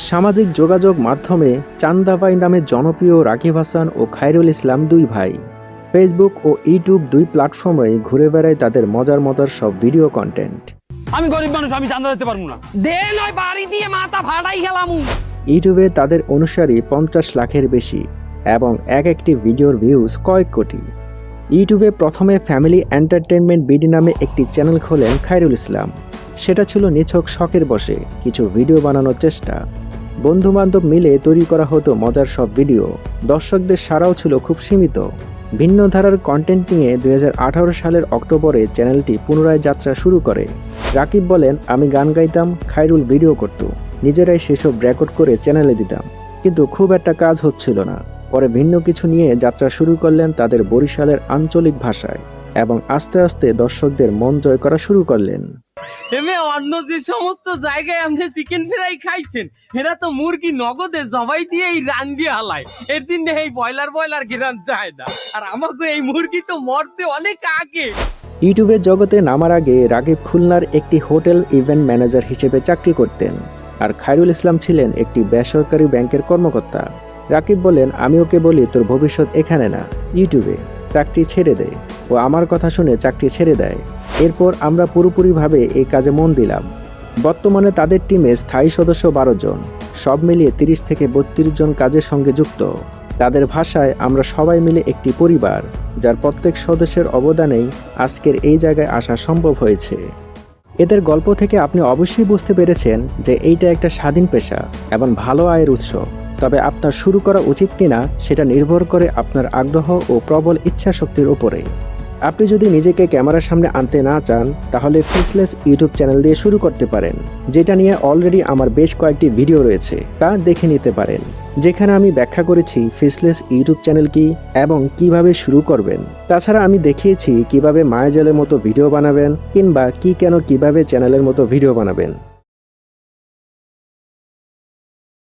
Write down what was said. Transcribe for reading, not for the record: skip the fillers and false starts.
সামাজিক যোগাযোগ মাধ্যমে চান্দাবাই নামে জনপ্রিয় রাকিব হাসান ও খায়রুল ইসলাম দুই ভাই ফেসবুক ও ইউটিউব দুই প্ল্যাটফর্মে ঘুরে বেড়ায় তাদের মজার মজার সব ভিডিও কন্টেন্ট। আমি গরিব মানুষ, আমি চান্দা দিতে পারবো না। দে নয় বাড়ি দিয়ে মাথা ফাটাই গেলাম। ইউটিউবে তাদের অনুসারী 50 লাখের বেশি এবং এক একটি ভিডিওর ভিউজ কয়েক কোটি। ইউটিউবে প্রথমে ফ্যামিলি এন্টারটেনমেন্ট বিডি নামে একটি চ্যানেল খোলেন খায়রুল ইসলাম। সেটা ছিল নিছক শখের বশে কিছু ভিডিও বানানোর চেষ্টা। বন্ধুবান্ধব মিলে তৈরি করা হতো মজার সব ভিডিও। দর্শকদের সাড়াও ছিল খুব সীমিত। ভিন্ন ধারার কন্টেন্ট নিয়ে 2018 সালের অক্টোবরে চ্যানেলটি পুনরায় যাত্রা শুরু করে। রাকিব বলেন, আমি গান গাইতাম, খায়রুল ভিডিও করত, নিজেরাই সেসব রেকর্ড করে চ্যানেলে দিতাম, কিন্তু খুব একটা কাজ হচ্ছিল না। পরে ভিন্ন কিছু নিয়ে যাত্রা শুরু করলেন তাদের বরিশালের আঞ্চলিক ভাষায় এবং আস্তে আস্তে দর্শকদের মন জয় করা শুরু করলেন। অন্য যে সমস্ত জায়গায় আপনি চিকেন ফ্রাই খাইছেন, এরা তো মুরগি নগদে জবাই দিয়ে এই রান দিয়ে হালায়। এর জন্য এই বয়লার ঘেরান যায় না। আর আমাকে এই মুরগি তো মরতে অনেক আগে। ইউটিউবের জগতে নামার আগে রাকিব খুলনার একটি হোটেল ইভেন্ট ম্যানেজার হিসেবে চাকরি করতেন, আর খায়রুল ইসলাম ছিলেন একটি বেসরকারি ব্যাংকের কর্মকর্তা। রাকিব বলেন, আমি ওকে বলি, তোর ভবিষ্যৎ এখানে না, ইউটিউবে, চাকরি ছেড়ে দে। ও আমার কথা শুনে চাকরি ছেড়ে দেয়। এরপর আমরা পুরোপুরিভাবে এই কাজে মন দিলাম। বর্তমানে তাদের টিমে স্থায়ী সদস্য 12 জন, সব মিলিয়ে 30 থেকে 32 জন কাজের সঙ্গে যুক্ত। তাদের ভাষায় আমরা সবাই মিলে একটি পরিবার, যার প্রত্যেক সদস্যের অবদানেই আজকের এই জায়গায় আসা সম্ভব হয়েছে। এদের গল্প থেকে আপনি অবশ্যই বুঝতে পেরেছেন যে এইটা একটা স্বাধীন পেশা এবং ভালো আয়ের উৎস। তবে আপনার শুরু করা উচিত কিনা সেটা নির্ভর করে আপনার আগ্রহ ও প্রবল ইচ্ছা শক্তির উপরে। আপনি যদি নিজেকে ক্যামেরার সামনে আনতে না চান, তাহলে ফেসলেস ইউটিউব চ্যানেল দিয়ে শুরু করতে পারেন, যেটা নিয়ে অলরেডি আমার বেশ কয়েকটি ভিডিও রয়েছে, তা দেখে নিতে পারেন, যেখানে আমি ব্যাখ্যা করেছি ফেসলেস ইউটিউব চ্যানেল কি এবং কিভাবে শুরু করবেন। তাছাড়া আমি দেখিয়েছি কিভাবে মায়াজালের মতো ভিডিও বানাবেন কিংবা কিভাবে চ্যানেলের মতো ভিডিও বানাবেন।